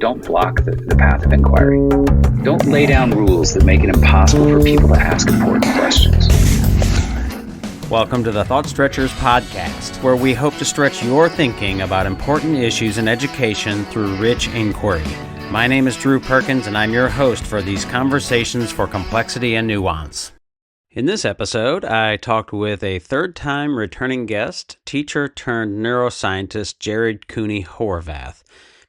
don't block the path of inquiry. Don't lay down rules that make it impossible for people to ask important questions. Welcome to the Thought Stretchers podcast, where we hope to stretch your thinking about important issues in education through rich inquiry. My name is Drew Perkins, and I'm your host for these conversations for complexity and nuance. In this episode, I talked with a third-time returning guest, teacher turned neuroscientist Jared Cooney Horvath.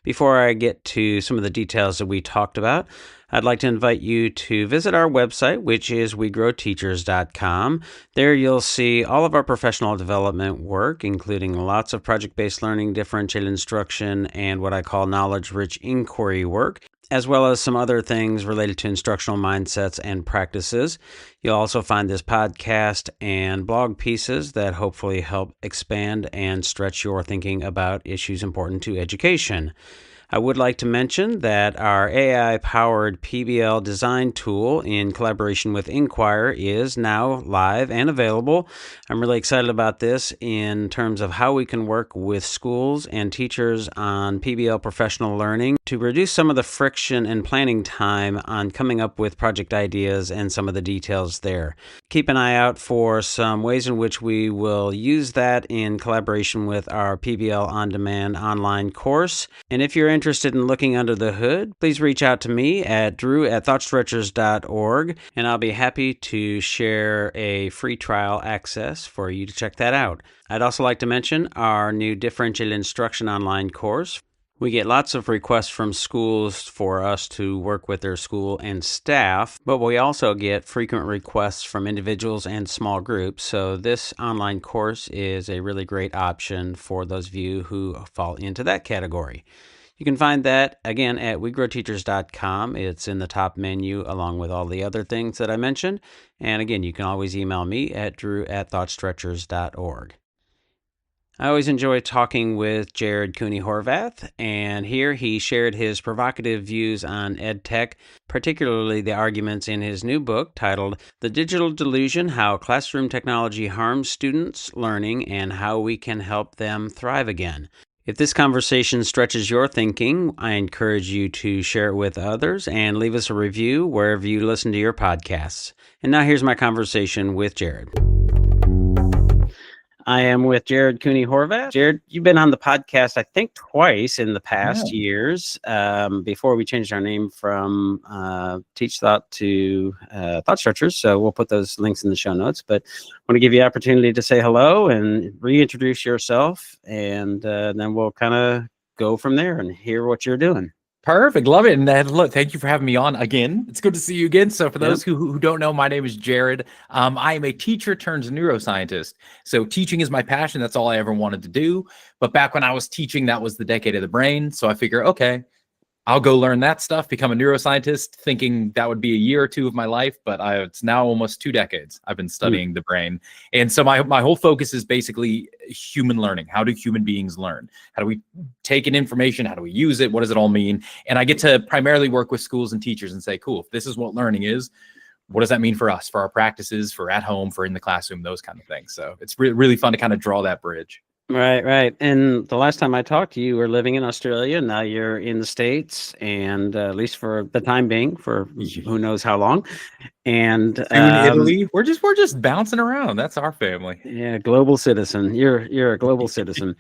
Before I get to some of the details that we talked about, I'd like to invite you to visit our website, which is wegrowteachers.com. There you'll see all of our professional development work, including lots of project-based learning, differentiated instruction, and what I call knowledge-rich inquiry work, as well as some other things related to instructional mindsets and practices. You'll also find this podcast and blog pieces that hopefully help expand and stretch your thinking about issues important to education. I would like to mention that our AI-powered PBL design tool in collaboration with Inquire is now live and available. I'm really excited about this in terms of how we can work with schools and teachers on PBL professional learning to reduce some of the friction and planning time on coming up with project ideas and some of the details there. Keep an eye out for some ways in which we will use that in collaboration with our PBL on-demand online course. And if you're interested in looking under the hood, please reach out to me at drew@thoughtstretchers.org, and I'll be happy to share a free trial access for you to check that out. I'd also like to mention our new differentiated instruction online course. We get lots of requests from schools for us to work with their school and staff, but we also get frequent requests from individuals and small groups. So this online course is a really great option for those of you who fall into that category. You can find that, again, at wegrowteachers.com. It's in the top menu along with all the other things that I mentioned. And again, you can always email me at drew@thoughtstretchers.org. I always enjoy talking with Jared Cooney Horvath, and here he shared his provocative views on edtech, particularly the arguments in his new book titled The Digital Delusion: How Classroom Technology Harms Students' Learning and How We Can Help Them Thrive Again. If this conversation stretches your thinking, I encourage you to share it with others and leave us a review wherever you listen to your podcasts. And now here's my conversation with Jared. I am with Jared Cooney Horvath. Jared, you've been on the podcast, I think, twice in the past years, before we changed our name from Teach Thought to Thought Stretchers. So we'll put those links in the show notes. But I want to give you the opportunity to say hello and reintroduce yourself, and then we'll kind of go from there and hear what you're doing. Perfect. Love it. And look, thank you for having me on again. It's good to see you again. So for those who don't know, my name is Jared. I am a teacher turned neuroscientist. So teaching is my passion. That's all I ever wanted to do. But back when I was teaching, that was the decade of the brain. So I figure, okay, I'll go learn that stuff, become a neuroscientist, thinking that would be a year or two of my life. But it's now almost 2 decades I've been studying the brain. And so my whole focus is basically human learning. How do human beings learn? How do we take in information? How do we use it? What does it all mean? And I get to primarily work with schools and teachers and say, cool, if this is what learning is, what does that mean for us, for our practices, for at home, for in the classroom, those kind of things. So it's really fun to kind of draw that bridge. Right. And the last time I talked to you, you were living in Australia. Now you're in the States, and at least for the time being, for who knows how long. And in Italy, we're just bouncing around. That's our family. Yeah, global citizen. You're a global citizen.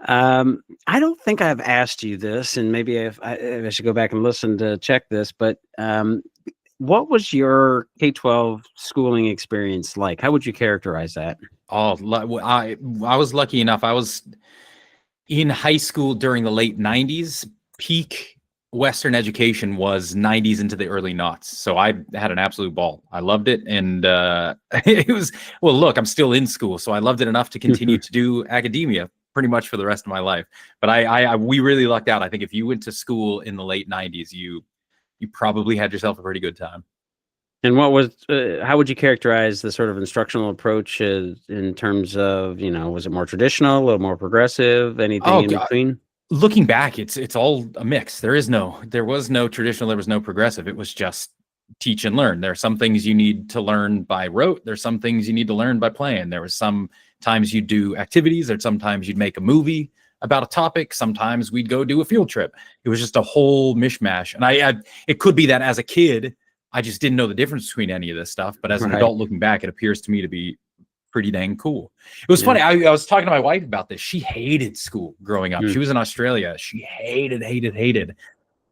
I don't think I've asked you this, and maybe I should go back and listen to check this. But what was your K-12 schooling experience like? How would you characterize that? Oh, I was lucky enough. I was in high school during the late 90s. Peak Western education was 90s into the early noughts. So I had an absolute ball. I loved it. And it was, well, look, I'm still in school. So I loved it enough to continue to do academia pretty much for the rest of my life. But we really lucked out. I think if you went to school in the late 90s, you probably had yourself a pretty good time. And what was, how would you characterize the sort of instructional approach in terms of, was it more traditional, a little more progressive, anything in between? Looking back, it's all a mix. There was no traditional, there was no progressive. It was just teach and learn. There are some things you need to learn by rote. There's some things you need to learn by playing. There was some times you do activities, or sometimes you'd make a movie. about a topic. Sometimes we'd go do a field trip. It was just a whole mishmash. And it could be that as a kid, I just didn't know the difference between any of this stuff. But as an adult looking back, it appears to me to be pretty dang cool. It was funny. I was talking to my wife about this. She hated school growing up. She was in Australia. She hated.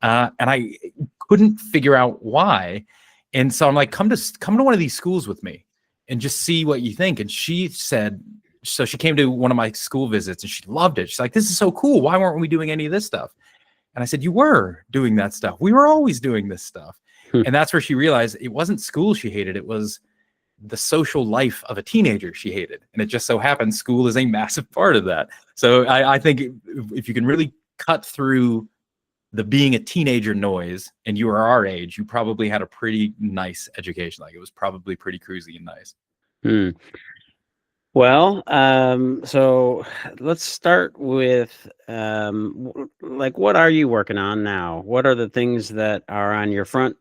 And I couldn't figure out why. And so I'm like, come to one of these schools with me and just see what you think. And she said, so she came to one of my school visits and she loved it. She's like, this is so cool. Why weren't we doing any of this stuff? And I said, you were doing that stuff. We were always doing this stuff. And that's where she realized it wasn't school she hated. It was the social life of a teenager she hated. And it just so happens school is a massive part of that. So I think if you can really cut through the being a teenager noise and you are our age, you probably had a pretty nice education. Like it was probably pretty cruisy and nice. Well, so let's start with like, what are you working on now? What are the things that are on your front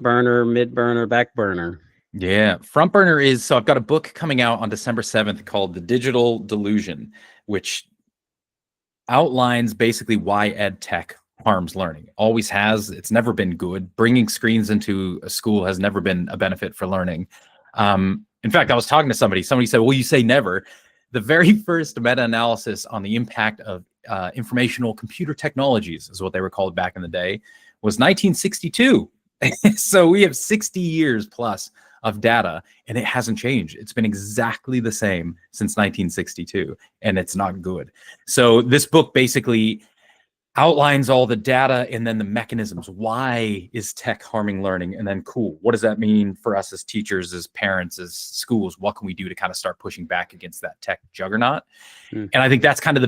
burner, mid burner, back burner? Yeah, front burner is, so I've got a book coming out on December 7th called The Digital Delusion, which outlines basically why edtech harms learning. Always has. It's never been good. Bringing screens into a school has never been a benefit for learning. In fact, I was talking to somebody said, well, you say never. The very first meta-analysis on the impact of informational computer technologies, is what they were called back in the day, was 1962. So we have 60 years plus of data, and it hasn't changed. It's been exactly the same since 1962, and it's not good. So this book basically outlines all the data and then the mechanisms. Why is tech harming learning? And then, cool, what does that mean for us as teachers, as parents, as schools? What can we do to kind of start pushing back against that tech juggernaut? And I think that's kind of the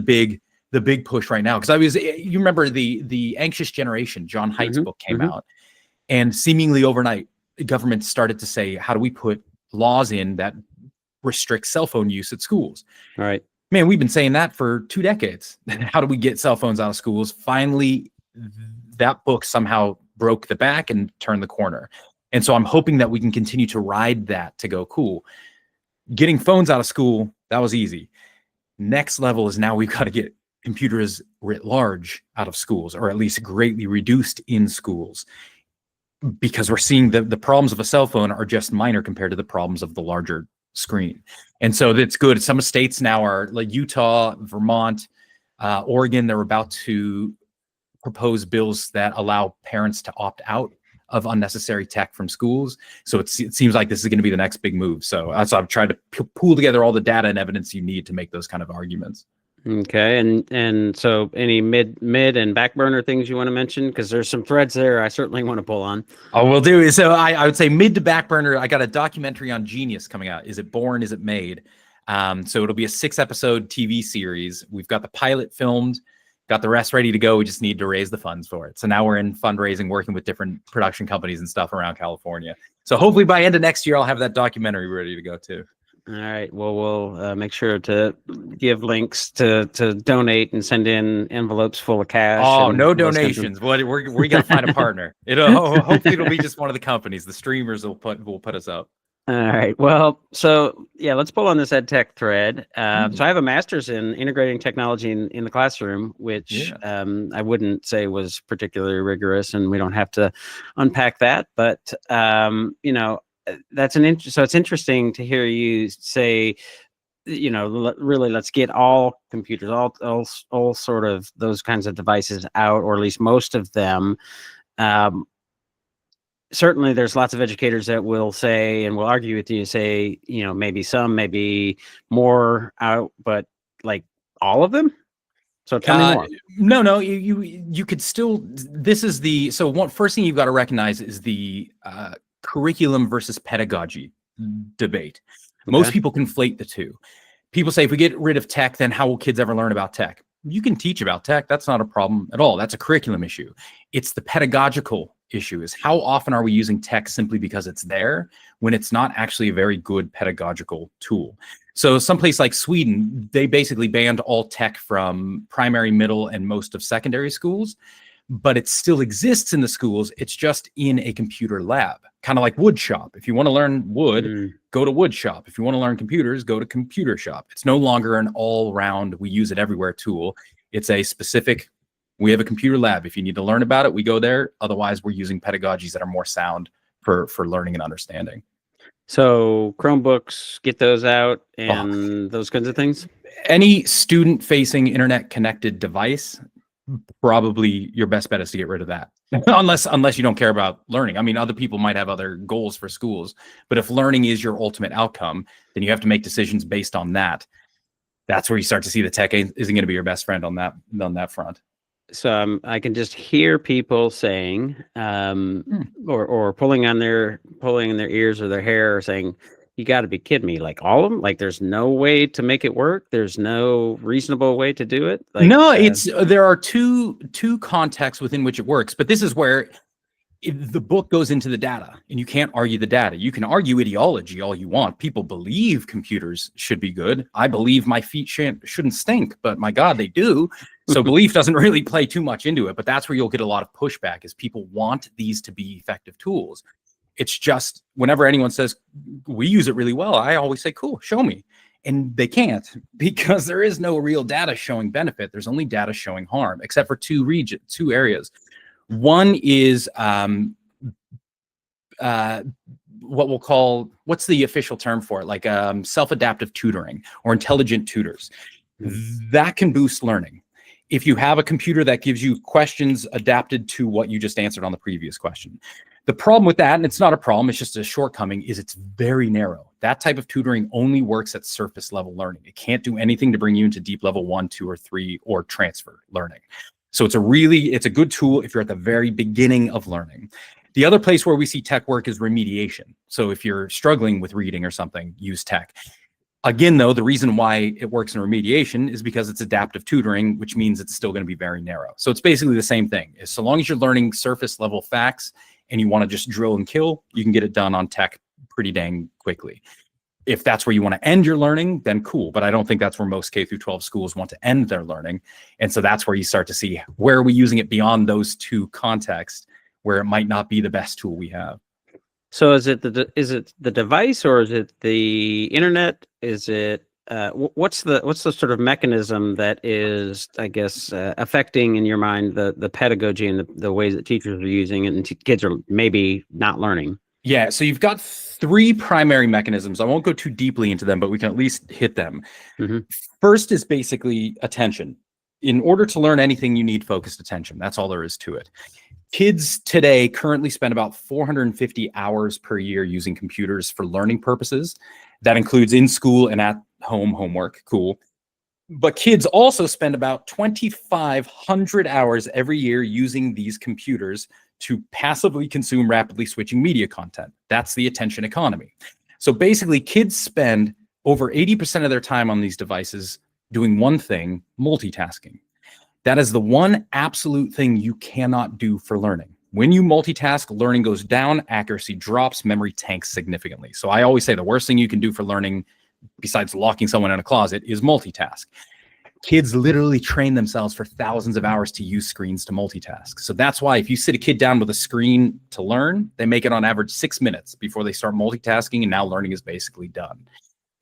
big push right now. Because you remember the Anxious Generation, John Haidt's book came out, and seemingly overnight, government started to say, how do we put laws in that restrict cell phone use at schools? All right. Man, we've been saying that for 2 decades. How do we get cell phones out of schools? Finally, that book somehow broke the back and turned the corner. And so I'm hoping that we can continue to ride that to go, cool. Getting phones out of school, that was easy. Next level is now we've got to get computers writ large out of schools, or at least greatly reduced in schools, because we're seeing the problems of a cell phone are just minor compared to the problems of the larger screen. And so that's good. Some states now are like Utah, Vermont, Oregon. They're about to propose bills that allow parents to opt out of unnecessary tech from schools. So it seems like this is going to be the next big move. So I've tried to pool together all the data and evidence you need to make those kind of arguments. Okay, and so any mid and back burner things you want to mention? Because there's some threads there I certainly want to pull on. Oh, we'll do. So I would say mid to back burner. I got a documentary on Genius coming out. Is it born? Is it made? So it'll be a 6-episode TV series. We've got the pilot filmed, got the rest ready to go. We just need to raise the funds for it. So now we're in fundraising, working with different production companies and stuff around California. So hopefully by end of next year, I'll have that documentary ready to go too. All right. Well, we'll make sure to give links to donate and send in envelopes full of cash. Oh, no donations. We got to find a partner. Hopefully it'll be just one of the companies. The streamers will put us up. All right. Well, so yeah, let's pull on this EdTech thread. So I have a master's in integrating technology in the classroom, which I wouldn't say was particularly rigorous, and we don't have to unpack that. But that's so it's interesting to hear you say, really, let's get all computers, all sort of those kinds of devices out, or at least most of them. Certainly there's lots of educators that will say, and will argue with you, say, maybe some, maybe more out, but like all of them. So tell me more. No, you could still, first thing you've got to recognize is the curriculum versus pedagogy debate. Okay. Most people conflate the two. People say, if we get rid of tech, then how will kids ever learn about tech? You can teach about tech. That's not a problem at all. That's a curriculum issue. It's the pedagogical issue, is how often are we using tech simply because it's there when it's not actually a very good pedagogical tool. So someplace like Sweden, they basically banned all tech from primary, middle, and most of secondary schools, but it still exists in the schools. It's just in a computer lab, kind of like wood shop. If you want to learn wood, go to wood shop. If you want to learn computers, go to computer shop. It's no longer an all-round, we use it everywhere tool. It's a specific, we have a computer lab. If you need to learn about it, we go there. Otherwise, we're using pedagogies that are more sound for learning and understanding. So Chromebooks, get those out and those kinds of things. Any student-facing internet-connected device, probably your best bet is to get rid of that. unless you don't care about learning. I mean, other people might have other goals for schools, but if learning is your ultimate outcome, then you have to make decisions based on that. That's where you start to see the tech isn't going to be your best friend on that front. So I can just hear people saying, or pulling in their ears or their hair, or saying, "You got to be kidding me! Like all of them? Like there's no way to make it work. There's no reasonable way to do it." Like, no, there are two contexts within which it works, but this is where the book goes into the data, and you can't argue the data. You can argue ideology all you want. People believe computers should be good. I believe my feet shouldn't stink, but my God, they do. So belief doesn't really play too much into it, but that's where you'll get a lot of pushback, is people want these to be effective tools. It's just whenever anyone says we use it really well, I always say, cool, show me. And they can't, because there is no real data showing benefit. There's only data showing harm, except for two areas. One is what we'll call, what's the official term for it? Like self-adaptive tutoring or intelligent tutors. That can boost learning. If you have a computer that gives you questions adapted to what you just answered on the previous question. The problem with that, and it's not a problem, it's just a shortcoming, is it's very narrow. That type of tutoring only works at surface level learning. It can't do anything to bring you into deep level 1, 2, or 3 or transfer learning. So it's a good tool if you're at the very beginning of learning. The other place where we see tech work is remediation. So if you're struggling with reading or something, use tech. Again, though, the reason why it works in remediation is because it's adaptive tutoring, which means it's still going to be very narrow. So it's basically the same thing. So long as you're learning surface level facts and you want to just drill and kill, you can get it done on tech pretty dang quickly. If that's where you want to end your learning, then cool. But I don't think that's where most K through 12 schools want to end their learning. And so that's where you start to see, where are we using it beyond those two contexts where it might not be the best tool we have. So is it the device, or is it the internet? Is it what's the sort of mechanism that is, I guess, affecting in your mind the pedagogy and the ways that teachers are using it and kids are maybe not learning? Yeah, so you've got three primary mechanisms. I won't go too deeply into them, but we can at least hit them. Mm-hmm. First is basically attention. In order to learn anything, you need focused attention. That's all there is to it. Kids today currently spend about 450 hours per year using computers for learning purposes. That includes in school and at home homework. Cool. But kids also spend about 2,500 hours every year using these computers to passively consume rapidly switching media content. That's the attention economy. So basically, kids spend over 80% of their time on these devices doing one thing, multitasking. That is the one absolute thing you cannot do for learning. When you multitask, learning goes down, accuracy drops, memory tanks significantly. So I always say the worst thing you can do for learning, besides locking someone in a closet, is multitask. Kids literally train themselves for thousands of hours to use screens to multitask. So that's why if you sit a kid down with a screen to learn, they make it on average 6 minutes before they start multitasking, and now learning is basically done.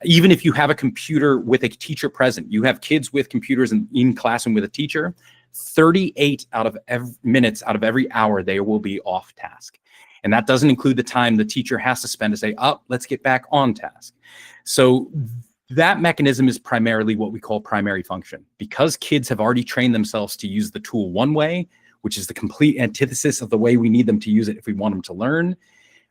Even if you have a computer with a teacher present, you have kids with computers in classroom with a teacher, 38 minutes out of every hour, they will be off task. And that doesn't include the time the teacher has to spend to say, let's get back on task. So that mechanism is primarily what we call primary function. Because kids have already trained themselves to use the tool one way, which is the complete antithesis of the way we need them to use it if we want them to learn,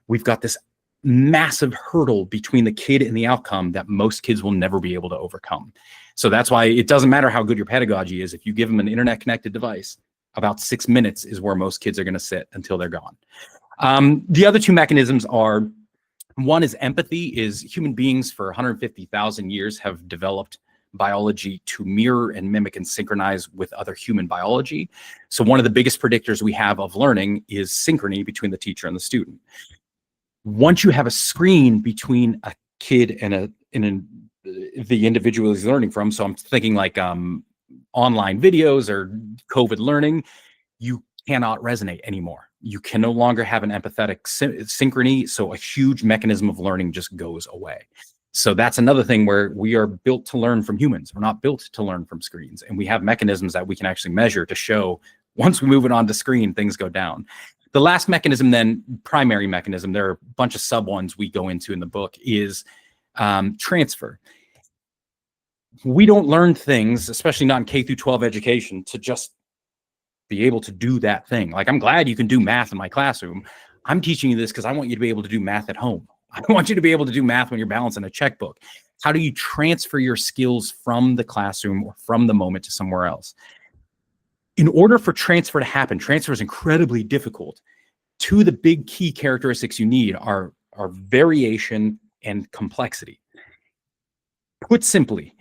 we've got this massive hurdle between the kid and the outcome that most kids will never be able to overcome. So that's why it doesn't matter how good your pedagogy is. If you give them an internet connected device, about 6 minutes is where most kids are going to sit until they're gone. The other two mechanisms are, one is empathy. Is human beings for 150,000 years have developed biology to mirror and mimic and synchronize with other human biology. So one of the biggest predictors we have of learning is synchrony between the teacher and the student. Once you have a screen between a kid and the individual he's learning from, so I'm thinking like online videos or COVID learning, you cannot resonate anymore. You can no longer have an empathetic synchrony, so a huge mechanism of learning just goes away. So that's another thing where we are built to learn from humans. We're not built to learn from screens. And we have mechanisms that we can actually measure to show once we move it onto screen, things go down. The last mechanism then, primary mechanism, there are a bunch of sub ones we go into in the book, is transfer. We don't learn things, especially not in K through 12 education, to just be able to do that thing. Like, I'm glad you can do math in my classroom. I'm teaching you this because I want you to be able to do math at home. I want you to be able to do math when you're balancing a checkbook. How do you transfer your skills from the classroom or from the moment to somewhere else? In order for transfer to happen, transfer is incredibly difficult. Two of the big key characteristics you need are variation and complexity. Put simply,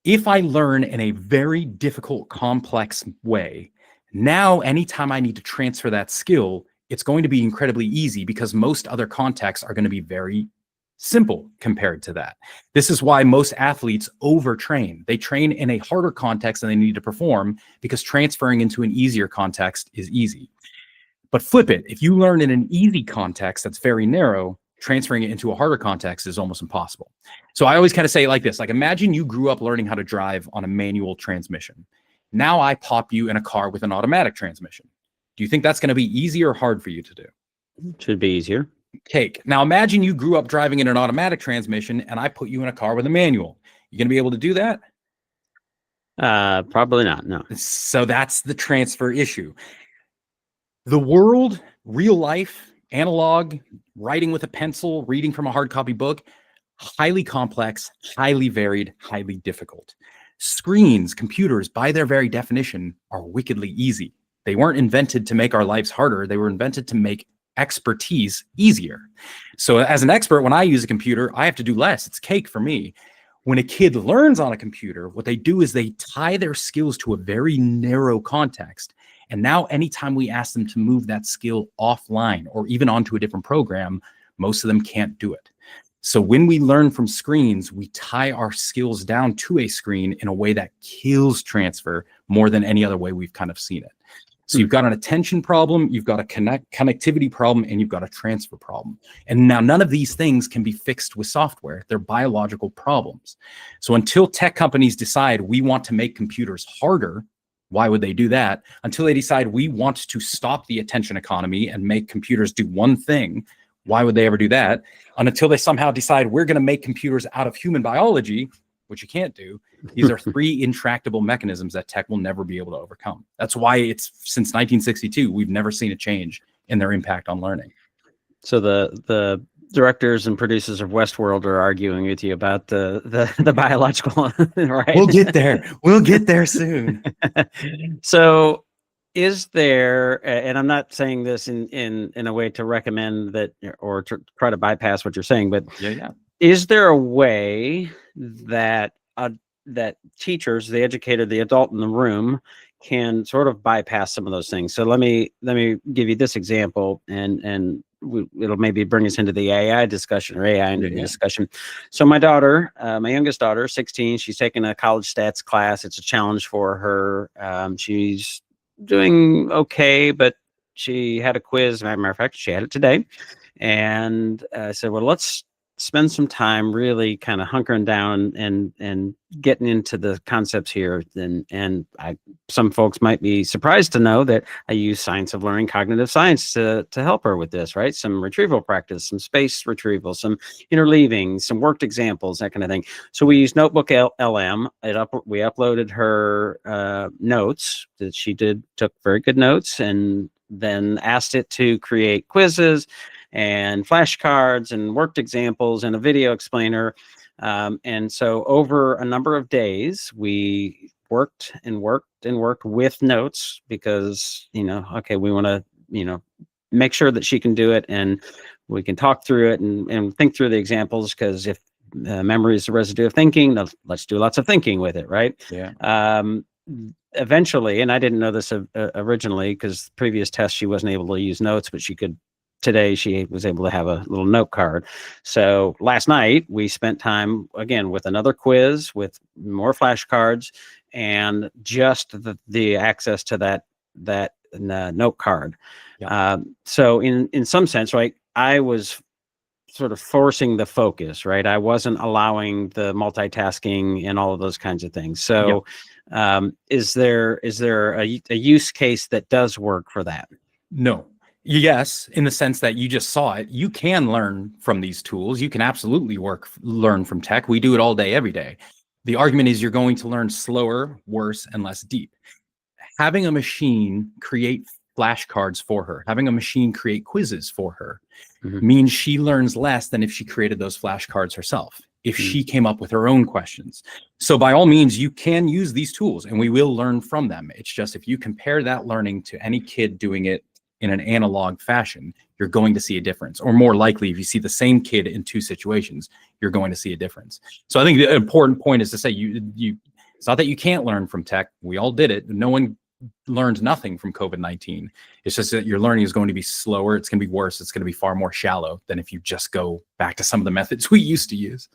if I learn in a very difficult, complex way, now anytime I need to transfer that skill, it's going to be incredibly easy because most other contexts are going to be very simple compared to that. This is why most athletes overtrain. They train in a harder context than they need to perform because transferring into an easier context is easy. But flip it, if you learn in an easy context that's very narrow, transferring it into a harder context is almost impossible. So I always kind of say it like this, like imagine you grew up learning how to drive on a manual transmission. Now I pop you in a car with an automatic transmission. Do you think that's going to be easy or hard for you to do? Should be easier. Cake. Now imagine you grew up driving in an automatic transmission and I put you in a car with a manual. You going to be able to do that? Probably not, no. So that's the transfer issue. The world, real life, analog, writing with a pencil, reading from a hard copy book, highly complex, highly varied, highly difficult. Screens, computers, by their very definition, are wickedly easy. They weren't invented to make our lives harder. They were invented to make expertise easier. So as an expert, when I use a computer, I have to do less. It's cake for me. When a kid learns on a computer, what they do is they tie their skills to a very narrow context. And now anytime we ask them to move that skill offline or even onto a different program, most of them can't do it. So when we learn from screens, we tie our skills down to a screen in a way that kills transfer more than any other way we've kind of seen it. So you've got an attention problem, you've got a connectivity problem, and you've got a transfer problem. And now none of these things can be fixed with software. They're biological problems. So until tech companies decide we want to make computers harder, why would they do that? Until they decide we want to stop the attention economy and make computers do one thing, why would they ever do that? And until they somehow decide we're going to make computers out of human biology, which you can't do. These are three intractable mechanisms that tech will never be able to overcome. That's why it's since 1962, we've never seen a change in their impact on learning. So the directors and producers of Westworld are arguing with you about the biological, right? We'll get there. We'll get there soon. So is there, and I'm not saying this in a way to recommend that or to try to bypass what you're saying, but yeah. Is there a way that that teachers, the educator, the adult in the room, can sort of bypass some of those things? So let me give you this example, and it'll maybe bring us into the AI discussion or AI into the discussion. So my daughter, my youngest daughter, 16, she's taking a college stats class. It's a challenge for her. She's doing okay, but she had a quiz. As a matter of fact, she had it today, and I said, well, let's spend some time really kind of hunkering down and getting into the concepts here. And some folks might be surprised to know that I use science of learning, cognitive science to help her with this, right? Some retrieval practice, some space retrieval, some interleaving, some worked examples, that kind of thing. So we use Notebook LM. We uploaded her notes that she took very good notes, and then asked it to create quizzes and flashcards and worked examples and a video explainer. And so over a number of days, we worked with notes because, okay, we want to, make sure that she can do it, and we can talk through it and think through the examples, because if memory is the residue of thinking, let's do lots of thinking with it, right? Yeah. Eventually, and I didn't know this originally because previous tests she wasn't able to use notes, but she could. Today, she was able to have a little note card. So last night, we spent time, again, with another quiz, with more flashcards, and just the access to that note card. Yeah. So in some sense, right, I was sort of forcing the focus, right? I wasn't allowing the multitasking and all of those kinds of things. So is there a use case that does work for that? No. Yes, in the sense that you just saw it. You can learn from these tools. You can absolutely learn from tech. We do it all day, every day. The argument is you're going to learn slower, worse, and less deep. Having a machine create flashcards for her, having a machine create quizzes for her, means she learns less than if she created those flashcards herself, if she came up with her own questions. So by all means, you can use these tools and we will learn from them. It's just if you compare that learning to any kid doing it in an analog fashion, you're going to see a difference. Or more likely, if you see the same kid in two situations, you're going to see a difference. So I think the important point is to say it's not that you can't learn from tech. We all did it. No one learned nothing from COVID-19. It's just that your learning is going to be slower. It's going to be worse. It's going to be far more shallow than if you just go back to some of the methods we used to use.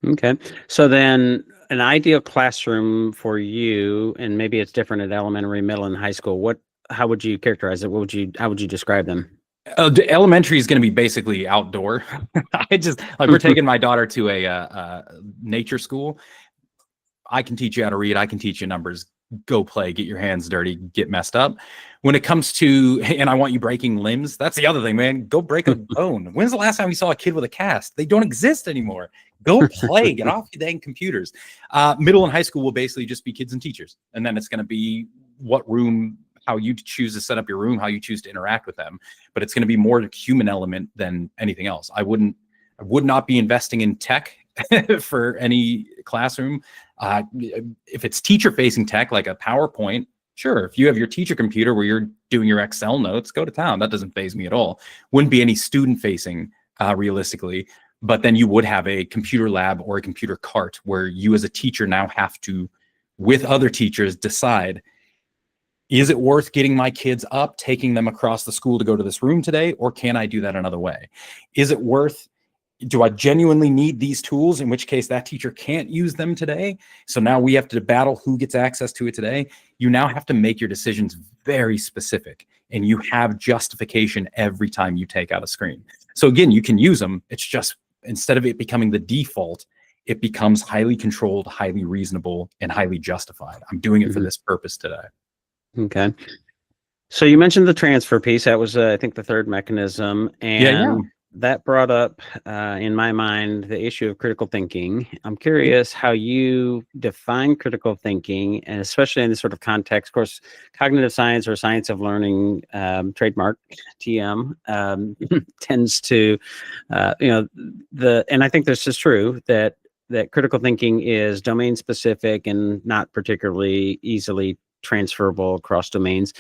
Okay. So then an ideal classroom for you, and maybe it's different at elementary, middle, and high school. How would you characterize it? How would you describe them? The elementary is going to be basically outdoor. We're taking my daughter to a nature school. I can teach you how to read. I can teach you numbers. Go play, get your hands dirty, get messed up. When it comes to, and I want you breaking limbs, that's the other thing, man. Go break a bone. When's the last time you saw a kid with a cast? They don't exist anymore. Go play, get off your dang computers. Middle and high school will basically just be kids and teachers. And then it's going to be what room, how you choose to set up your room, how you choose to interact with them. But it's going to be more a human element than anything else. I would not be investing in tech for any classroom. If it's teacher-facing tech, like a PowerPoint, sure. If you have your teacher computer where you're doing your Excel notes, go to town. That doesn't faze me at all. Wouldn't be any student-facing, realistically. But then you would have a computer lab or a computer cart where you as a teacher now have to, with other teachers, decide, is it worth getting my kids up, taking them across the school to go to this room today, or can I do that another way? Is it worth, do I genuinely need these tools, in which case that teacher can't use them today? So now we have to battle who gets access to it today. You now have to make your decisions very specific, and you have justification every time you take out a screen. So again, you can use them. It's just, instead of it becoming the default, it becomes highly controlled, highly reasonable, and highly justified. I'm doing it for this purpose today. Okay. So you mentioned the transfer piece. That was, I think, the third mechanism. And that brought up, in my mind, the issue of critical thinking. I'm curious how you define critical thinking, and especially in this sort of context. Of course, cognitive science or science of learning, trademark TM, tends to, and I think this is true, that critical thinking is domain specific and not particularly easily transferable across domains.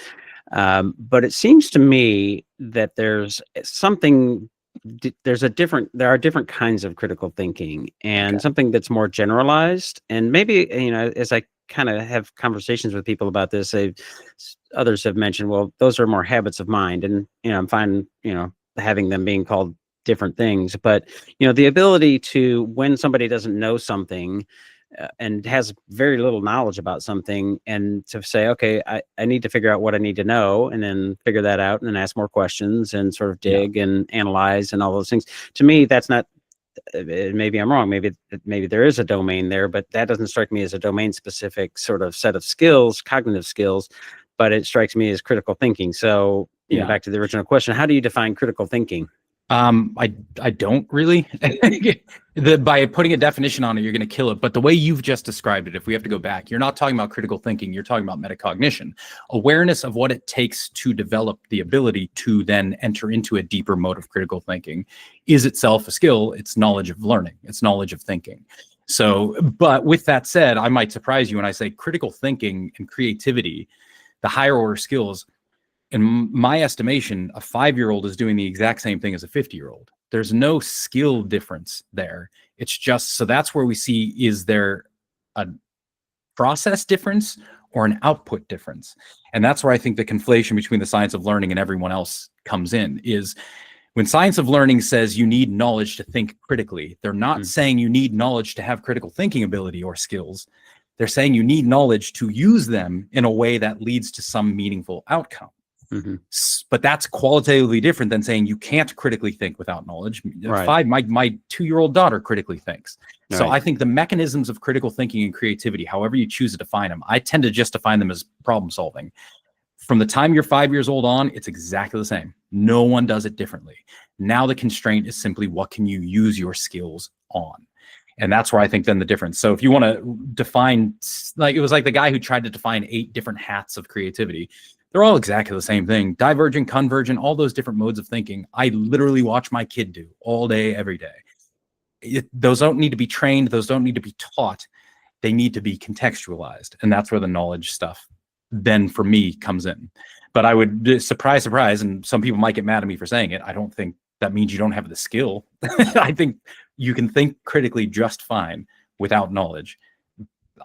But it seems to me that there are different kinds of critical thinking, and something that's more generalized. And maybe, as I kind of have conversations with people about this, others have mentioned, well, those are more habits of mind, and I'm fine, having them being called different things. But the ability to, when somebody doesn't know something and has very little knowledge about something, and to say, okay, I need to figure out what I need to know, and then figure that out, and then ask more questions and sort of dig and analyze and all those things. To me, that's not, maybe I'm wrong. Maybe there is a domain there, but that doesn't strike me as a domain specific sort of set of skills, cognitive skills, but it strikes me as critical thinking. So back to the original question, how do you define critical thinking? I don't really. By putting a definition on it, you're going to kill it. But the way you've just described it, if we have to go back, you're not talking about critical thinking. You're talking about metacognition, awareness of what it takes to develop the ability to then enter into a deeper mode of critical thinking is itself a skill. It's knowledge of learning. It's knowledge of thinking. So, but with that said, I might surprise you when I say critical thinking and creativity, the higher order skills. In my estimation, a 5-year-old is doing the exact same thing as a 50-year-old. There's no skill difference there. It's just, so that's where we see, is there a process difference or an output difference? And that's where I think the conflation between the science of learning and everyone else comes in, is when science of learning says you need knowledge to think critically, they're not saying you need knowledge to have critical thinking ability or skills. They're saying you need knowledge to use them in a way that leads to some meaningful outcome. But that's qualitatively different than saying you can't critically think without knowledge. Right. My 2-year-old daughter critically thinks. So Right. I think the mechanisms of critical thinking and creativity, however you choose to define them, I tend to just define them as problem solving. From the time you're 5 years old on, it's exactly the same. No one does it differently. Now the constraint is simply what can you use your skills on? And that's where I think then the difference. So if you want to define, like it was like the guy who tried to define 8 different hats of creativity. They're all exactly the same thing. Divergent, convergent, all those different modes of thinking. I literally watch my kid do all day, every day. Those don't need to be trained. Those don't need to be taught. They need to be contextualized. And that's where the knowledge stuff then for me comes in. But I would, surprise, and some people might get mad at me for saying it, I don't think that means you don't have the skill. I think you can think critically just fine without knowledge.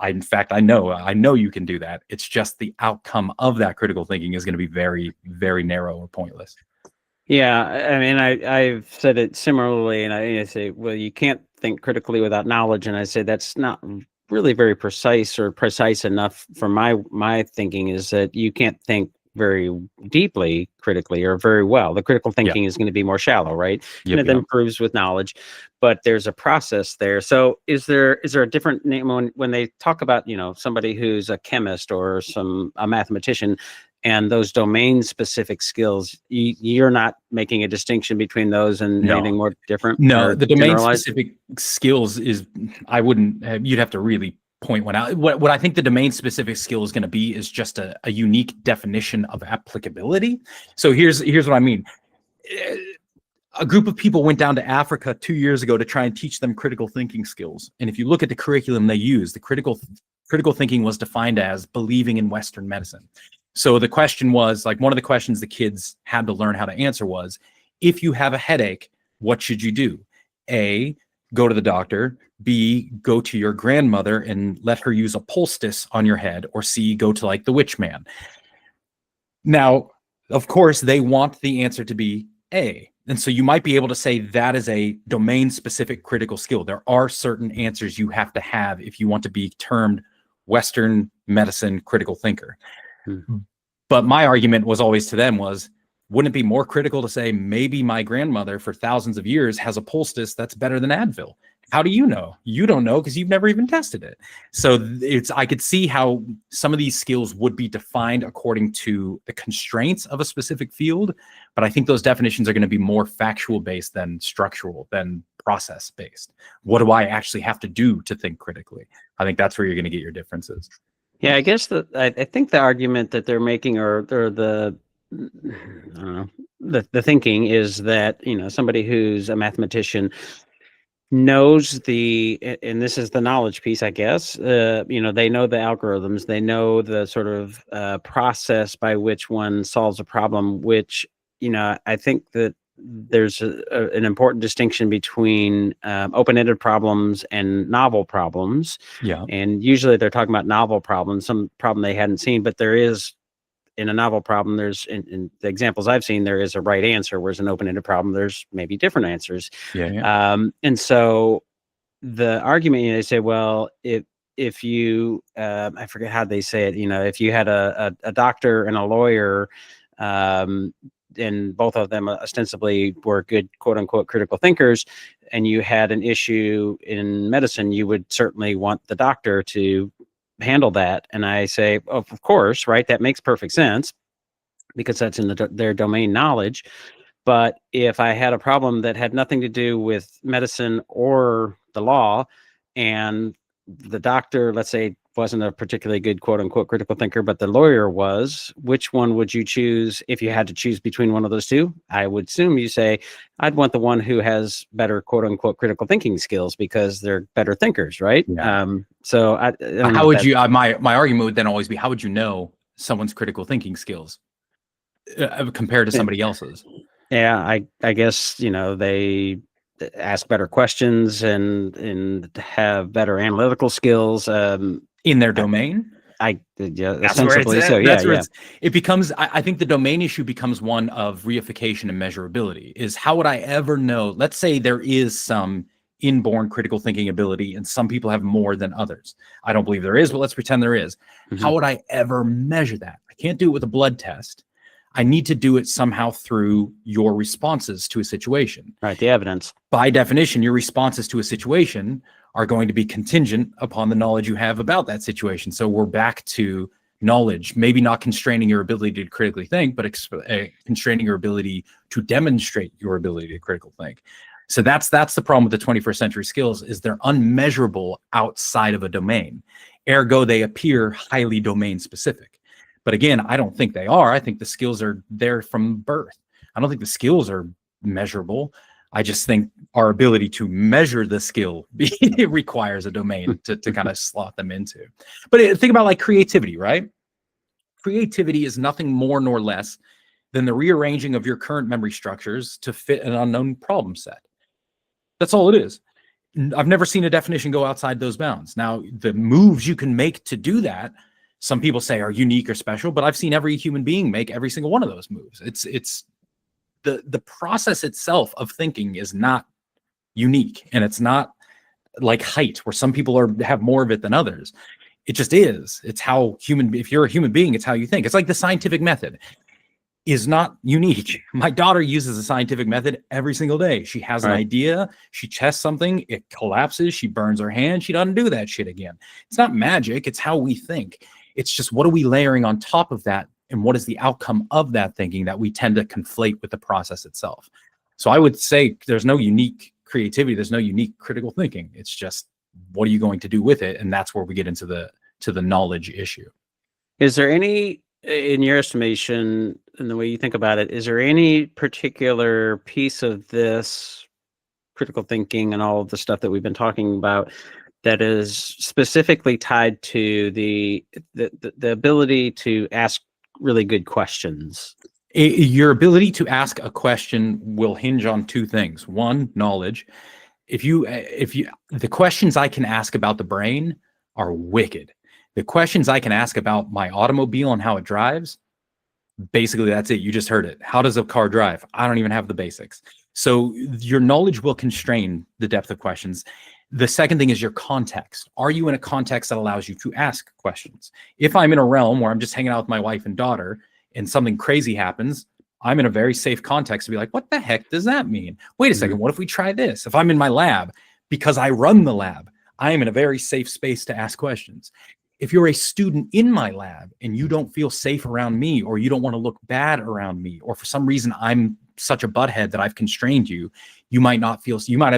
In fact, I know you can do that. It's just the outcome of that critical thinking is going to be very, very narrow or pointless. Yeah, I mean, I've said it similarly, and I say, well, you can't think critically without knowledge, and I say that's not really very precise or precise enough for my thinking. Is that you can't think very deeply critically or very well. The critical thinking is going to be more shallow, right? And it then improves with knowledge, but there's a process there. So is there a different name when they talk about, somebody who's a chemist or a mathematician and those domain specific skills, you're not making a distinction between those and anything more different? No, the domain specific skills is, you'd have to really point one out. What I think the domain specific skill is going to be is just a unique definition of applicability. So here's what I mean. A group of people went down to Africa 2 years ago to try and teach them critical thinking skills. And if you look at the curriculum they used, the critical thinking was defined as believing in Western medicine. So the question was, like, one of the questions the kids had to learn how to answer was, if you have a headache, what should you do? A, go to the doctor. B, go to your grandmother and let her use a poultice on your head. Or C, go to like the witch man. Now, of course, they want the answer to be A. And so you might be able to say that is a domain specific critical skill. There are certain answers you have to have if you want to be termed Western medicine critical thinker. But my argument was always to them was, wouldn't it be more critical to say maybe my grandmother for thousands of years has a poultice that's better than Advil? How do you know? You don't know because you've never even tested it. So I could see how some of these skills would be defined according to the constraints of a specific field. But I think those definitions are going to be more factual based than structural, than process based. What do I actually have to do to think critically? I think that's where you're going to get your differences. Yeah, I guess I think the argument that they're making, or the thinking is that, somebody who's a mathematician knows and this is the knowledge piece, I guess, they know the algorithms, they know the sort of process by which one solves a problem, which, I think that there's an important distinction between open-ended problems and novel problems. Yeah. And usually they're talking about novel problems, some problem they hadn't seen, but there is, in a novel problem, there's in the examples I've seen, there is a right answer, whereas an open-ended problem, there's maybe different answers. And so the argument, they say, well, if you, I forget how they say it, if you had a doctor and a lawyer, and both of them ostensibly were good, quote unquote, critical thinkers, and you had an issue in medicine, you would certainly want the doctor to handle that. And I say, oh, of course, right? That makes perfect sense because that's in their domain knowledge. But if I had a problem that had nothing to do with medicine or the law, and the doctor, let's say, wasn't a particularly good, quote unquote, critical thinker, but the lawyer was, which one would you choose if you had to choose between one of those two? I would assume you say, I'd want the one who has better, quote unquote, critical thinking skills because they're better thinkers, right? Yeah. So how would you, my argument would then always be, how would you know someone's critical thinking skills compared to somebody else's? Yeah, I guess, they ask better questions and have better analytical skills in their domain. Ostensibly so. Yeah. It becomes, I think the domain issue becomes one of reification and measurability. Is how would I ever know? Let's say there is some inborn critical thinking ability and some people have more than others. I don't believe there is, but let's pretend there is. How would I ever measure that? I can't do it with a blood test. I need to do it somehow through your responses to a situation. Right, the evidence. By definition, your responses to a situation are going to be contingent upon the knowledge you have about that situation. So we're back to knowledge, maybe not constraining your ability to critically think, but constraining your ability to demonstrate your ability to critically think. So that's the problem with the 21st century skills, is they're unmeasurable outside of a domain. Ergo, they appear highly domain specific. But again, I don't think they are. I think the skills are there from birth. I don't think the skills are measurable. I just think our ability to measure the skill requires a domain to kind of slot them into. But think about like creativity, right? Creativity is nothing more nor less than the rearranging of your current memory structures to fit an unknown problem set. That's all it is. I've never seen a definition go outside those bounds. Now, the moves you can make to do that, some people say are unique or special, but I've seen every human being make every single one of those moves. It's the process itself of thinking is not unique, and it's not like height where some people have more of it than others. It just is. It's how if you're a human being, it's how you think. It's like the scientific method is not unique. My daughter uses a scientific method every single day. She has an idea, she tests something, it collapses, she burns her hand, she doesn't do that shit again. It's not magic, it's how we think. It's just, what are we layering on top of that, and what is the outcome of that thinking that we tend to conflate with the process itself. So I would say there's no unique creativity, there's no unique critical thinking. It's just, what are you going to do with it? And that's where we get into the knowledge issue. Is there any, in your estimation, and the way you think about it, is there any particular piece of this critical thinking and all of the stuff that we've been talking about that is specifically tied to the ability to ask really good questions? Your ability to ask a question will hinge on two things. One, knowledge. If you the questions I can ask about the brain are wicked. The questions I can ask about my automobile and how it drives, basically that's it. You just heard it. How does a car drive? I don't even have the basics. So your knowledge will constrain the depth of questions. The second thing is your context. Are you in a context that allows you to ask questions? If I'm in a realm where I'm just hanging out with my wife and daughter and something crazy happens, I'm in a very safe context to be like, what the heck does that mean? Wait a second, what if we try this? If I'm in my lab, because I run the lab, I am in a very safe space to ask questions. If you're a student in my lab and you don't feel safe around me, or you don't want to look bad around me, or for some reason I'm such a butthead that I've constrained you, you might have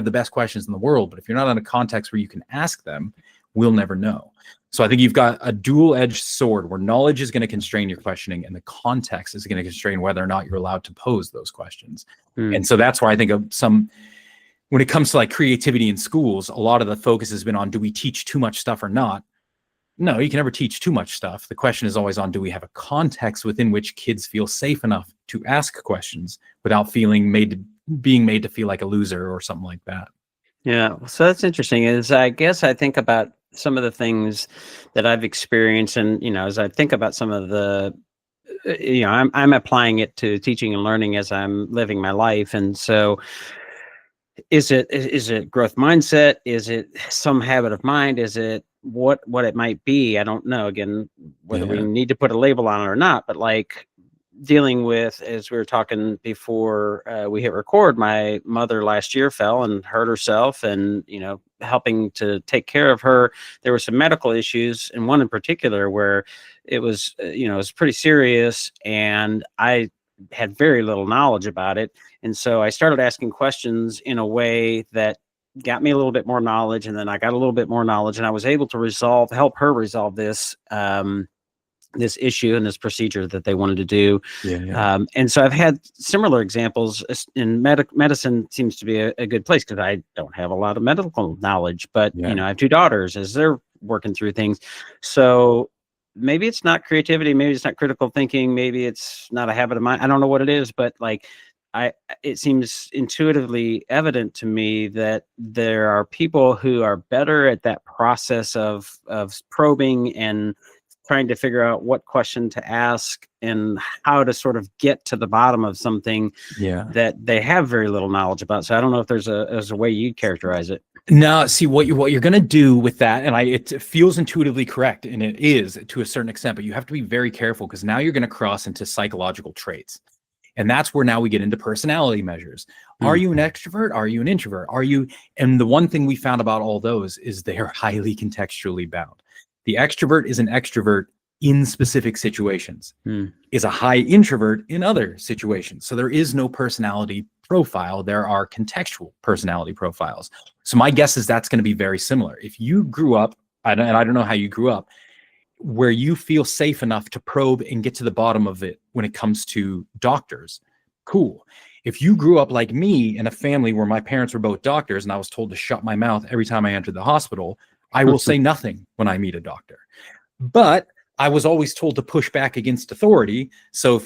the best questions in the world, but if you're not in a context where you can ask them, we'll never know. So I think you've got a dual-edged sword where knowledge is going to constrain your questioning and the context is going to constrain whether or not you're allowed to pose those questions. And so that's where I think of when it comes to like creativity in schools, a lot of the focus has been on, do we teach too much stuff or not? No, you can never teach too much stuff. The question is always on, do we have a context within which kids feel safe enough to ask questions without being made to feel like a loser or something like that? Yeah, so that's interesting. I guess I think about some of the things that I've experienced, and as I think about some of the, I'm applying it to teaching and learning as I'm living my life, and so is it growth mindset? Is it some habit of mind? Is it what it might be? I don't know. Again, whether we need to put a label on it or not, but like dealing with, as we were talking before we hit record, my mother last year fell and hurt herself, and helping to take care of her, there were some medical issues, and one in particular where it was it was pretty serious, and I had very little knowledge about it, and so I started asking questions in a way that got me a little bit more knowledge, and then I got a little bit more knowledge, and I was able to help her resolve this this issue and this procedure that they wanted to do. And so I've had similar examples in medicine. Seems to be a good place because I don't have a lot of medical knowledge, but I have two daughters as they're working through things. So maybe it's not creativity, maybe it's not critical thinking, maybe it's not a habit of mine. I don't know what it is, but like it seems intuitively evident to me that there are people who are better at that process of probing and trying to figure out what question to ask and how to sort of get to the bottom of something that they have very little knowledge about. So I don't know if there's a way you'd characterize it. No, see what you're going to do with that, and it feels intuitively correct, and it is to a certain extent, but you have to be very careful because now you're going to cross into psychological traits. And that's where now we get into personality measures. Are you an extrovert? Are you an introvert? And the one thing we found about all those is they are highly contextually bound. The extrovert is an extrovert in specific situations, is a high introvert in other situations. So there is no personality profile. There are contextual personality profiles. So my guess is that's going to be very similar. If you grew up, and I don't know how you grew up, where you feel safe enough to probe and get to the bottom of it when it comes to doctors, cool. If you grew up like me in a family where my parents were both doctors and I was told to shut my mouth every time I entered the hospital, I will say nothing when I meet a doctor. But I was always told to push back against authority. So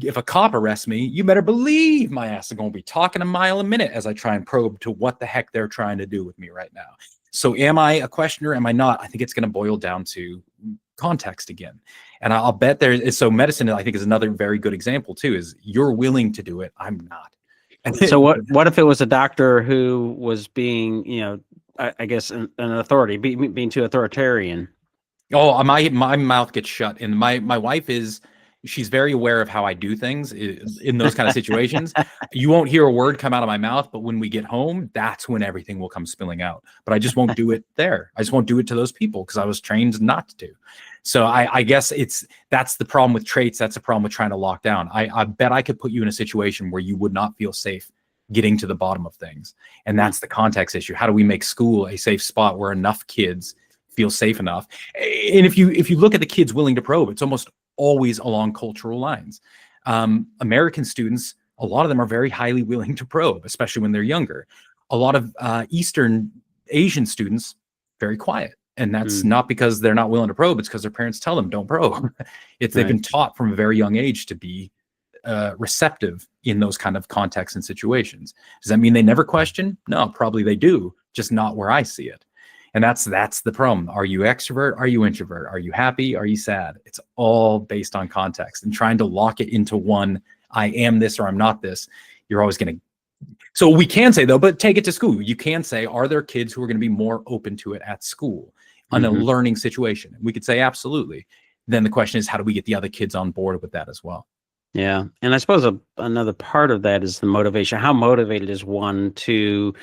if a cop arrests me, you better believe my ass is going to be talking a mile a minute as I try and probe to what the heck they're trying to do with me right now. So am I a questioner? Am I not? I think it's going to boil down to context again. And I'll bet so medicine, I think, is another very good example too, is you're willing to do it. I'm not. So what if it was a doctor who was being, I guess an authority, being too authoritarian? Oh, my mouth gets shut. And my wife she's very aware of how I do things in those kind of situations. You won't hear a word come out of my mouth, but when we get home, that's when everything will come spilling out. But I just won't do it there. I just won't do it to those people because I was trained not to. So I guess that's the problem with traits. That's the problem with trying to lock down. I bet I could put you in a situation where you would not feel safe getting to the bottom of things. And that's the context issue. How do we make school a safe spot where enough kids feel safe enough? And if you look at the kids willing to probe, it's almost always along cultural lines. American students, a lot of them are very highly willing to probe, especially when they're younger. A lot of Eastern Asian students, very quiet. And that's not because they're not willing to probe, it's because their parents tell them don't probe. They've been taught from a very young age to be receptive in those kind of contexts and situations. Does that mean they never question? No, probably they do, just not where I see it. And that's the problem. Are you extrovert? Are you introvert? Are you happy? Are you sad? It's all based on context, and trying to lock it into one, I am this or I'm not this. You're always going to. So we can say though, but take it to school. You can say, are there kids who are going to be more open to it at school on a learning situation? We could say absolutely. Then the question is, how do we get the other kids on board with that as well? Yeah. And I suppose another part of that is the motivation. How motivated is one to,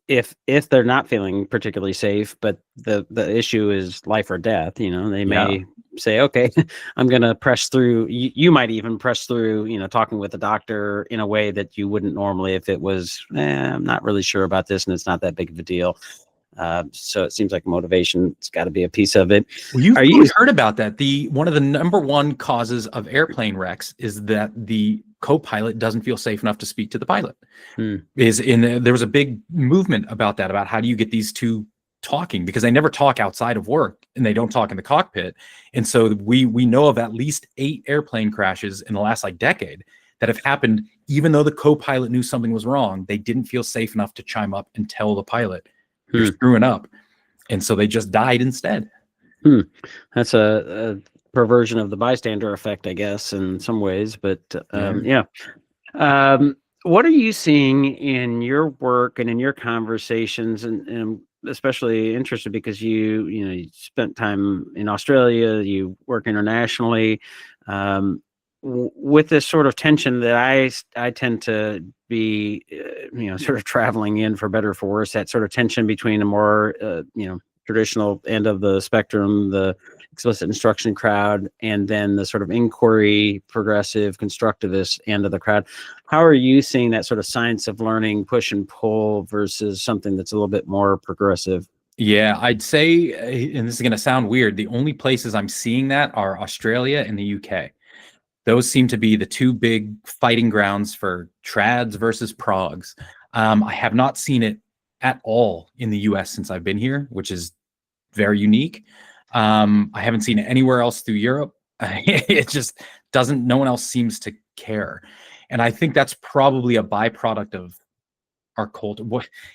if they're not feeling particularly safe, but the issue is life or death, they may say, okay, I'm going to press through. You might even press through, talking with the doctor in a way that you wouldn't normally if it was, I'm not really sure about this and it's not that big of a deal. So it seems like motivation's got to be a piece of it. Well, you've heard about that. One of the number one causes of airplane wrecks is that the co-pilot doesn't feel safe enough to speak to the pilot. There was a big movement about that, about how do you get these two talking, because they never talk outside of work and they don't talk in the cockpit. And so we know of at least 8 airplane crashes in the last decade that have happened, even though the co-pilot knew something was wrong. They didn't feel safe enough to chime up and tell the pilot, you're screwing up. And so they just died instead. That's a perversion of the bystander effect, I guess, in some ways. But what are you seeing in your work and in your conversations? And I'm especially interested because you spent time in Australia, you work internationally, with this sort of tension that I tend to be, sort of traveling in, for better or for worse, that sort of tension between a more, traditional end of the spectrum, the explicit instruction crowd, and then the sort of inquiry, progressive, constructivist end of the crowd. How are you seeing that sort of science of learning push and pull versus something that's a little bit more progressive? Yeah, I'd say, and this is going to sound weird, the only places I'm seeing that are Australia and the UK. Those seem to be the two big fighting grounds for trads versus progs. I have not seen it at all in the US since I've been here, which is very unique. I haven't seen it anywhere else through Europe. It just doesn't, no one else seems to care. And I think that's probably a byproduct of our culture.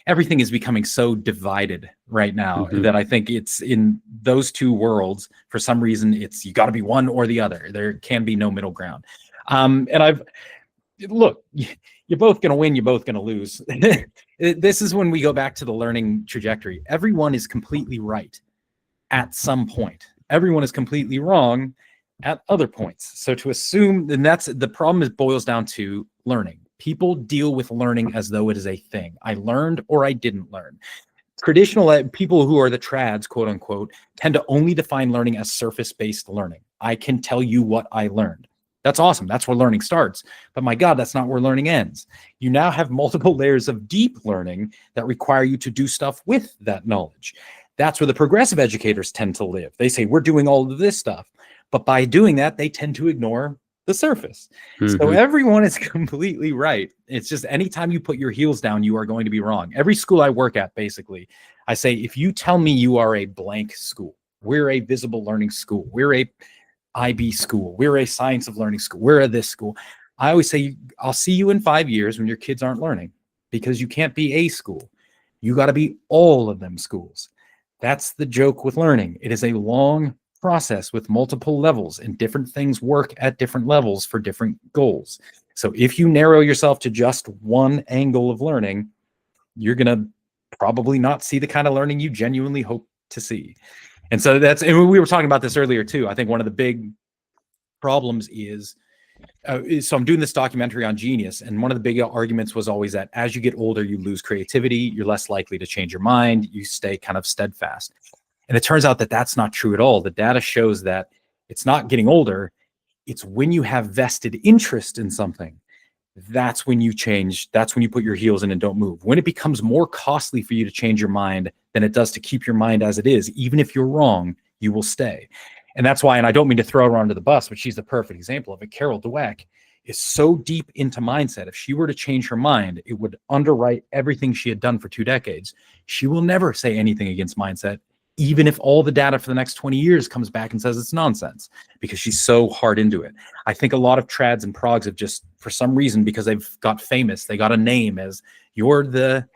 Everything is becoming so divided right now that I think it's in those two worlds. For some reason, you got to be one or the other. There can be no middle ground. And you're both going to win, you're both going to lose. This is when we go back to the learning trajectory. Everyone is completely right at some point. Everyone is completely wrong at other points. So to assume, and that's the problem, is boils down to learning. People deal with learning as though it is a thing. I learned or I didn't learn. Traditional people who are the trads, quote unquote, tend to only define learning as surface-based learning. I can tell you what I learned. That's awesome. That's where learning starts. But my God, that's not where learning ends. You now have multiple layers of deep learning that require you to do stuff with that knowledge. That's where the progressive educators tend to live. They say, we're doing all of this stuff. But by doing that, they tend to ignore the surface. So everyone is completely right. It's just anytime you put your heels down, you are going to be wrong. Every school I work at, basically, I say, if you tell me you are a blank school, we're a visible learning school, we're a IB school, we're a science of learning school, we're a this school, I always say, I'll see you in 5 years when your kids aren't learning, because you can't be a school. You got to be all of them schools. That's the joke with learning. It is a long process with multiple levels, and different things work at different levels for different goals. So if you narrow yourself to just one angle of learning, you're going to probably not see the kind of learning you genuinely hope to see. And so and we were talking about this earlier too. I think one of the big problems is so I'm doing this documentary on genius, and one of the big arguments was always that as you get older, you lose creativity, you're less likely to change your mind, you stay kind of steadfast. And it turns out that that's not true at all. The data shows that it's not getting older. It's when you have vested interest in something, that's when you change. That's when you put your heels in and don't move. When it becomes more costly for you to change your mind than it does to keep your mind as it is, even if you're wrong, you will stay. And that's why, and I don't mean to throw her under the bus, but she's the perfect example of it. Carol Dweck is so deep into mindset. If she were to change her mind, it would underwrite everything she had done for 2 decades. She will never say anything against mindset, even if all the data for the next 20 years comes back and says it's nonsense, because she's so hard into it. I think a lot of trads and progs have just, for some reason, because they've got famous, they got a name as, you're the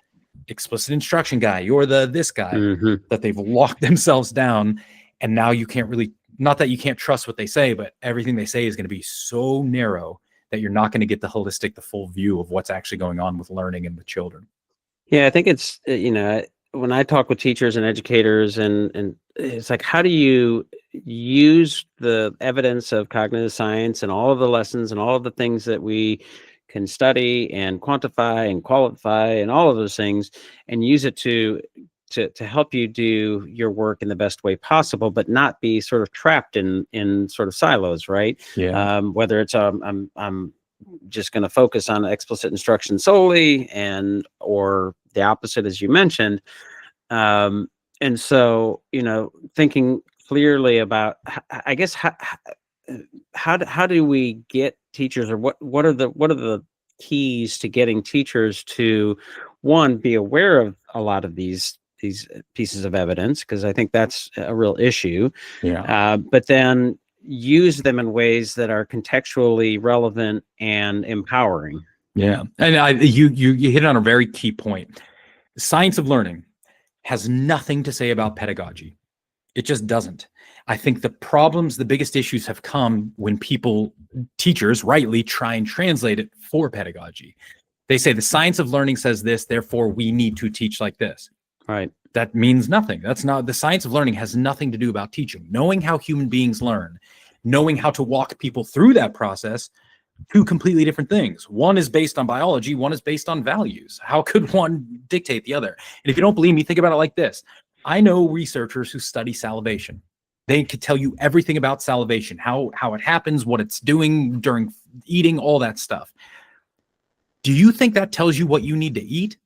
explicit instruction guy, you're the this guy, that they've locked themselves down. And now you can't really, not that you can't trust what they say, but everything they say is going to be so narrow that you're not going to get the full view of what's actually going on with learning and with children. Yeah, I think it's, when I talk with teachers and educators, and it's like, how do you use the evidence of cognitive science and all of the lessons and all of the things that we can study and quantify and qualify and all of those things, and use it to help you do your work in the best way possible, but not be sort of trapped in sort of silos, right? Yeah. Whether it's I'm just going to focus on explicit instruction solely, or the opposite, as you mentioned. And so, thinking clearly about, I guess, how do we get teachers, or what are the keys to getting teachers to, one, be aware of a lot of these pieces of evidence, because I think that's a real issue. Yeah. But then use them in ways that are contextually relevant and empowering. Yeah. And you hit on a very key point. Science of learning has nothing to say about pedagogy. It just doesn't. I think the biggest issues have come when teachers rightly try and translate it for pedagogy. They say the science of learning says this, therefore we need to teach like this. Right. That means nothing. That's not, the science of learning has nothing to do about teaching. Knowing how human beings learn, knowing how to walk people through that process, 2 completely different things. One is based on biology, one is based on values. How could one dictate the other? And if you don't believe me, think about it like this. I know researchers who study salivation. They could tell you everything about salivation, how it happens, what it's doing during eating, all that stuff. Do you think that tells you what you need to eat?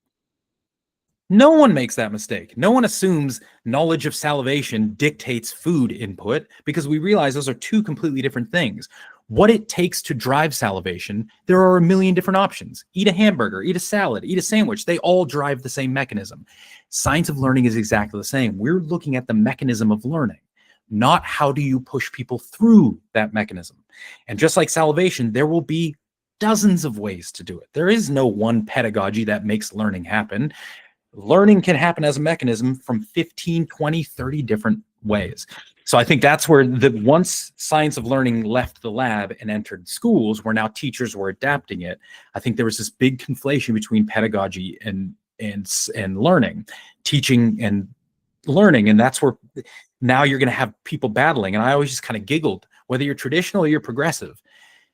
No one makes that mistake. No one assumes knowledge of salivation dictates food input, because we realize those are 2 completely different things. What it takes to drive salivation, there are a million different options. Eat a hamburger, eat a salad, eat a sandwich. They all drive the same mechanism. Science of learning is exactly the same. We're looking at the mechanism of learning, not how do you push people through that mechanism. And just like salivation, there will be dozens of ways to do it. There is no one pedagogy that makes learning happen. Learning can happen as a mechanism from 15, 20, 30 different ways. So I think that's where once science of learning left the lab and entered schools, where now teachers were adapting it, I think there was this big conflation between pedagogy and and learning, teaching and learning. And that's where now you're going to have people battling. And I always just kind of giggled, whether you're traditional or you're progressive,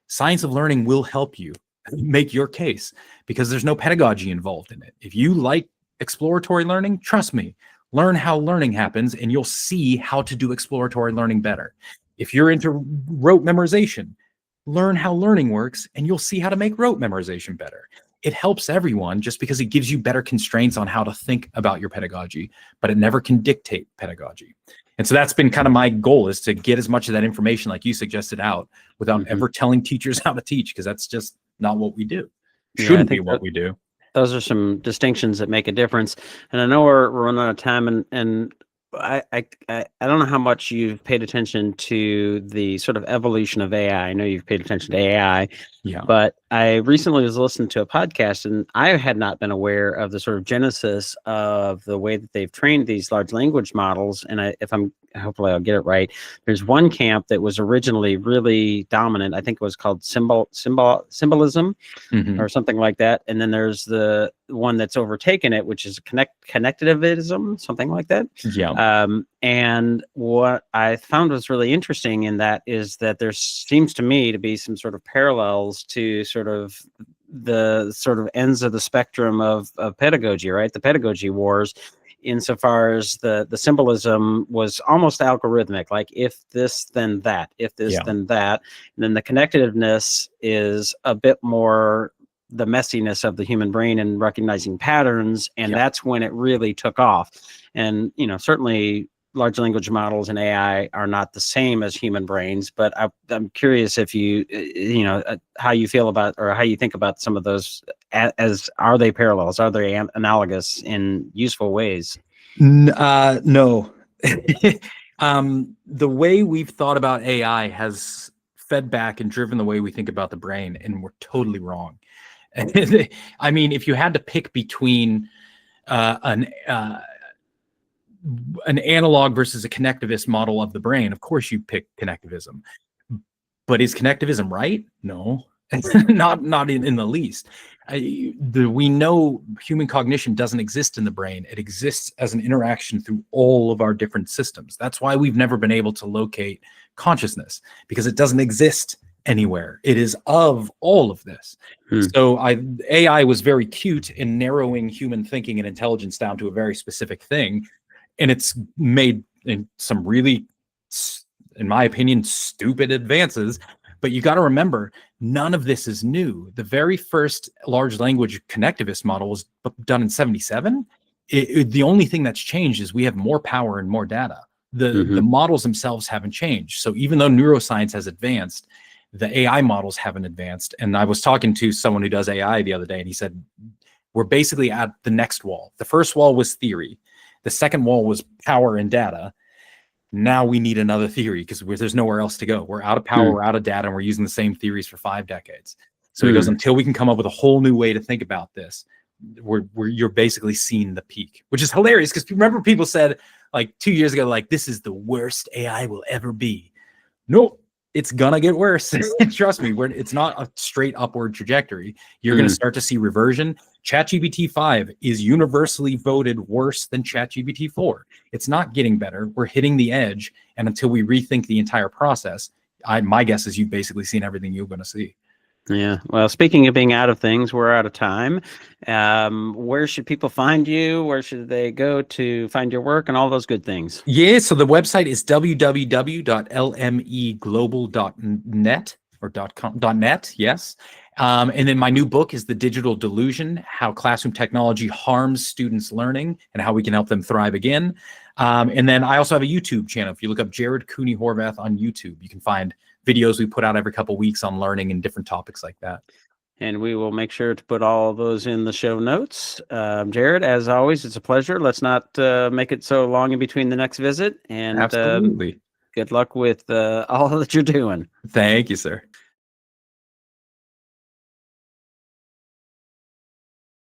science of learning will help you make your case because there's no pedagogy involved in it. If you like exploratory learning, trust me, learn how learning happens and you'll see how to do exploratory learning better. If you're into rote memorization, learn how learning works and you'll see how to make rote memorization better. It helps everyone just because it gives you better constraints on how to think about your pedagogy, but it never can dictate pedagogy. And so that's been kind of my goal, is to get as much of that information like you suggested out without ever telling teachers how to teach, because that's just not what we do. Shouldn't be what we do. Those are some distinctions that make a difference. And I know we're running out of time, and I don't know how much you've paid attention to the sort of evolution of AI. I know you've paid attention to AI, but I recently was listening to a podcast, and I had not been aware of the sort of genesis of the way that they've trained these large language models. And hopefully I'll get it right. There's one camp that was originally really dominant. I think it was called symbolism or something like that. And then there's the one that's overtaken it, which is connectivism, something like that. And what I found was really interesting in that is that there seems to me to be some sort of parallels to sort of the sort of ends of the spectrum of pedagogy, right? The pedagogy wars, insofar as the symbolism was almost algorithmic, like if this, then that, if this, then that. And then the connectiveness is a bit more the messiness of the human brain and recognizing patterns. And that's when it really took off. And, certainly large language models and AI are not the same as human brains, but I'm curious if how you feel about, or how you think about some of those as are they parallels? Are they analogous in useful ways? No. The way we've thought about AI has fed back and driven the way we think about the brain, and we're totally wrong. I mean, if you had to pick between an analog versus a connectivist model of the brain, of course you pick connectivism. But is connectivism right? No, not in the least. We know human cognition doesn't exist in the brain. It exists as an interaction through all of our different systems. That's why we've never been able to locate consciousness, because it doesn't exist anywhere. It is of all of this. So AI was very cute in narrowing human thinking and intelligence down to a very specific thing. And it's made some really, in my opinion, stupid advances. But you got to remember, none of this is new. The very first large language connectivist model was done in 1977. The only thing that's changed is we have more power and more data. The models themselves haven't changed. So even though neuroscience has advanced, the AI models haven't advanced. And I was talking to someone who does AI the other day, and he said, we're basically at the next wall. The first wall was theory. The second wall was power and data. Now we need another theory because there's nowhere else to go. We're out of power, we're out of data, and we're using the same theories for 5 decades. So he goes, until we can come up with a whole new way to think about this, you're basically seeing the peak, which is hilarious because remember people said like 2 years ago, like, this is the worst AI will ever be. Nope. It's gonna get worse. Trust me, it's not a straight upward trajectory. You're gonna start to see reversion. ChatGPT 5 is universally voted worse than ChatGPT 4. It's not getting better. We're hitting the edge, and until we rethink the entire process, my guess is you've basically seen everything you're gonna see. Yeah. Well, speaking of being out of things, we're out of time. Where should people find you? Where should they go to find your work and all those good things? Yeah. So the website is www.lmeglobal.net or .net. Yes. And then my new book is The Digital Delusion: How Classroom Technology Harms Students' Learning and How We Can Help Them Thrive Again. And then I also have a YouTube channel. If you look up Jared Cooney Horvath on YouTube, you can find videos we put out every couple of weeks on learning and different topics like that. And we will make sure to put all of those in the show notes. Jared, as always, it's a pleasure. Let's not make it so long in between the next visit. And absolutely. Good luck with all that you're doing. Thank you, sir.